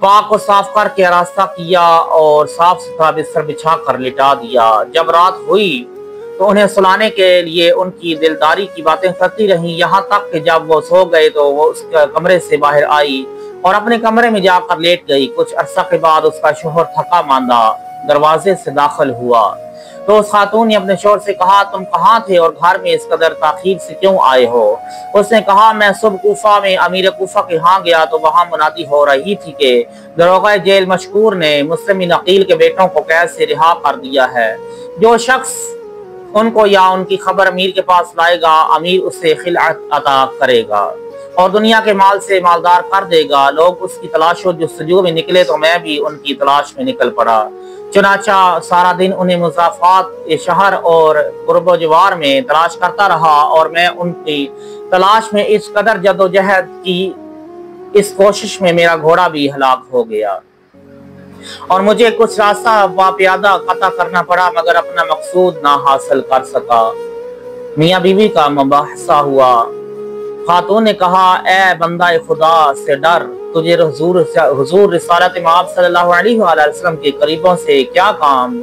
پاک کو صاف کر کے آراستہ کیا اور صاف ستھرا بستر بچھا کر لٹا دیا۔ جب رات ہوئی تو انہیں سلانے کے لیے ان کی دلداری کی باتیں کرتی رہیں، یہاں تک کہ جب وہ سو گئے تو وہ اس کمرے سے باہر آئی اور اپنے کمرے میں جا کر لیٹ گئی۔ کچھ عرصہ کے بعد اس کا شوہر تھکا ماندہ دروازے سے داخل ہوا تو اس خاتون نے اپنے شوہر سے کہا، تم کہاں تھے اور گھر میں اس قدر تاخیر سے کیوں آئے ہو؟ اس نے کہا، میں صبح کوفہ میں امیر کوفہ کے ہاں گیا تو وہاں منادی ہو رہی تھی کہ داروغہ جیل مشکور نے مسلم بن عقیل کے بیٹوں کو قید سے رہا کر دیا ہے۔ جو شخص ان کو یا ان کی خبر امیر کے پاس لائے گا، امیر اسے خلعت عطا کرے گا اور دنیا کے مال سے مالدار کر دے گا۔ لوگ اس کی تلاش و جستجو میں نکلے تو میں بھی ان کی تلاش میں نکل پڑا۔ چنانچہ سارا دن انہیں مضافات شہر اور قرب و جوار میں تلاش کرتا رہا اور میں ان کی تلاش میں اس قدر جدوجہد کی، اس کوشش میں میرا گھوڑا بھی ہلاک ہو گیا اور مجھے کچھ راستہ باپیادہ قطع کرنا پڑا مگر اپنا مقصود نہ حاصل کر سکا۔ میاں بیوی کا مباحثہ ہوا۔ خاتون نے کہا، اے بندہ خدا سے ڈر، تجھے حضور رسالت مآب صلی اللہ علیہ وآلہ وسلم کے قریبوں سے کیا کام؟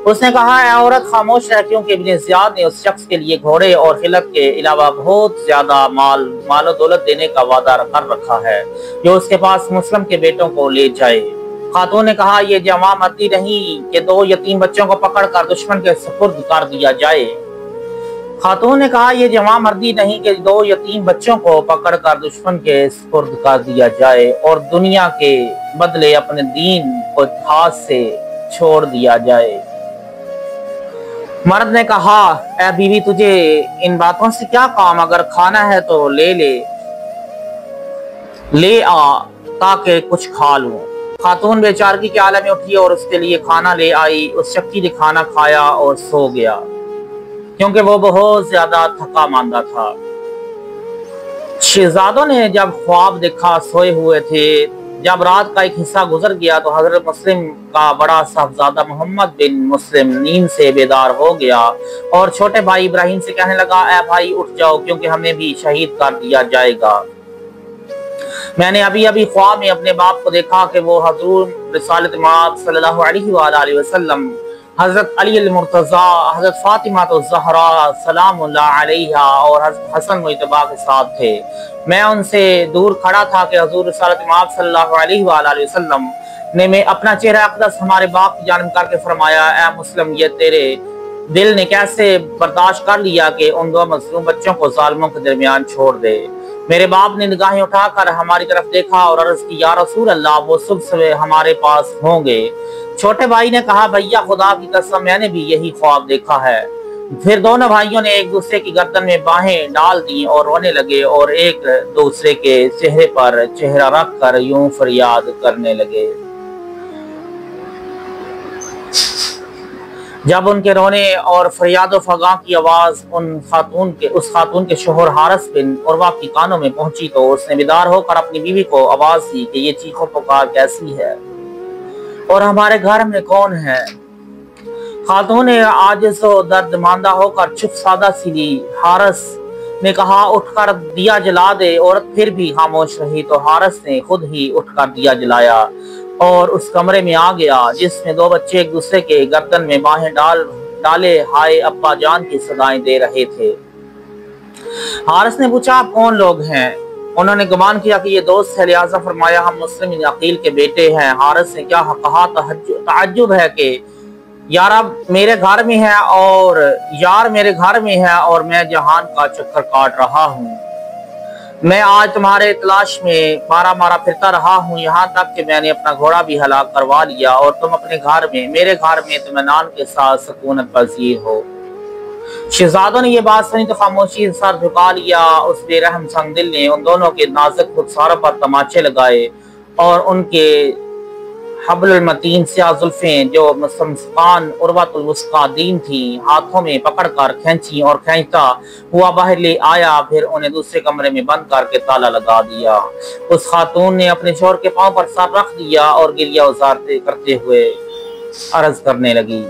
اس نے کہا، اے عورت خاموش رہ، کیونکہ ابن زیاد نے اس شخص کے لیے گھوڑے اور خلعت کے علاوہ بہت زیادہ مال و دولت دینے کا وعدہ کر رکھا ہے جو اس کے پاس مسلم کے بیٹوں کو لے جائے۔ خاتون نے کہا، یہ جواں مردی نہیں کہ 2 یتیم بچوں کو پکڑ کر دشمن کے سپرد کر دیا جائے۔ خاتون نے کہا، یہ جواں مردی نہیں کہ 2 یتیم بچوں کو پکڑ کر دشمن کے سپرد کر دیا جائے اور دنیا کے بدلے اپنے دین کو ہاتھ سے چھوڑ دیا جائے۔ مرد نے کہا، اے بیوی، تجھے ان باتوں سے کیا کام؟ اگر کھانا ہے تو لے آ تاکہ کچھ کھا لوں۔ خاتون بیچارگی کے عالم میں اٹھی اور اس کے لیے کھانا لے آئی۔ اس شخصی نے کھانا کھایا اور سو گیا کیونکہ وہ بہت زیادہ تھکا ماندہ تھا۔ شہزادوں نے جب خواب دیکھا سوئے ہوئے تھے۔ جب رات کا ایک حصہ گزر گیا تو حضرت مسلم کا بڑا صاحبزادہ محمد بن مسلم نیند سے بیدار ہو گیا اور چھوٹے بھائی ابراہیم سے کہنے لگا، اے بھائی اٹھ جاؤ کیونکہ ہمیں بھی شہید کر دیا جائے گا۔ میں نے ابھی خواب میں اپنے باپ کو دیکھا کہ وہ حضور رسالت مآب صلی اللہ علیہ وآلہ وسلم، حضرت علی المرتضی، حضرت فاطمہ الزہرا سلام اللہ علیہا اور حضرت حسن مجتبیٰ کے ساتھ تھے۔ میں ان سے دور کھڑا تھا کہ حضور رسالت مآب صلی اللہ علیہ وآلہ وسلم نے میں اپنا چہرہ اقدس ہمارے باپ کی جانب کر کے فرمایا، اے مسلم، یہ تیرے دل نے کیسے برداشت کر لیا کہ ان 2 مظلوم بچوں کو ظالموں کے درمیان چھوڑ دے؟ میرے باپ نے نگاہیں اٹھا کر ہماری طرف دیکھا اور عرض کی، یا رسول اللہ، وہ صبح سے ہمارے پاس ہوں گے۔ چھوٹے بھائی نے کہا، بھیا خدا کی قسم میں نے بھی یہی خواب دیکھا ہے۔ پھر دونوں بھائیوں نے ایک دوسرے کی گردن میں باہیں ڈال دیں اور رونے لگے اور ایک دوسرے کے چہرے پر چہرہ رکھ کر یوں فریاد کرنے لگے۔ جب ان کے رونے اور فریاد و فغاں کی آواز اس خاتون کے شوہر حارث بن عروہ کی کانوں میں پہنچی تو اس نے بیدار ہو کر اپنی بیوی کو آواز دی کہ یہ چیخ و پکار کیسی ہے اور ہمارے گھر میں کون ہے؟ خاتون نے عاجز و درد ماندہ ہو کر چپ سادہ سی لی۔ حارث نے کہا، اٹھ کر دیا جلا دے۔ عورت پھر بھی خاموش رہی تو حارث نے خود ہی اٹھ کر دیا جلایا اور اس کمرے میں آ گیا جس میں 2 بچے ایک دوسرے کے گردن میں باہیں ڈالے ہائے ابا جان کی صدائیں دے رہے تھے۔ حارث نے پوچھا، آپ کون لوگ ہیں؟ انہوں نے گمان کیا کہ یہ دوست ہے، لہٰذا فرمایا، ہم مسلم بن عقیل کے بیٹے ہیں۔ حارث نے کیا کہا، تعجب ہے کہ یار میرے گھر میں ہے اور میں جہان کا چکر کاٹ رہا ہوں۔ میں آج تمہارے تلاش میں مارا پھرتا رہا ہوں یہاں تک کہ میں نے اپنا گھوڑا بھی ہلاک کروا لیا اور تم اپنے گھر میں، میرے گھر میں اطمینان کے ساتھ سکونت پذیر ہو۔ شہزادوں نے یہ بات سنی تو خاموشی سے سر جھکا لیا۔ اس بے رحم سنگ دل نے ان دونوں کے نازک رخساروں پر تماچے لگائے اور ان کے حبل المتین سیاہ زلفیں جو مستمسکان عروۃ الوثقی دین تھیں ہاتھوں میں پکڑ کر کھینچی اور کھینچتا ہوا باہر لے آیا، پھر انہیں دوسرے کمرے میں بند کر کے تالا لگا دیا۔ اس خاتون نے اپنے شوہر کے پاؤں پر سر رکھ دیا اور گریہ کرتے ہوئے عرض کرنے لگی،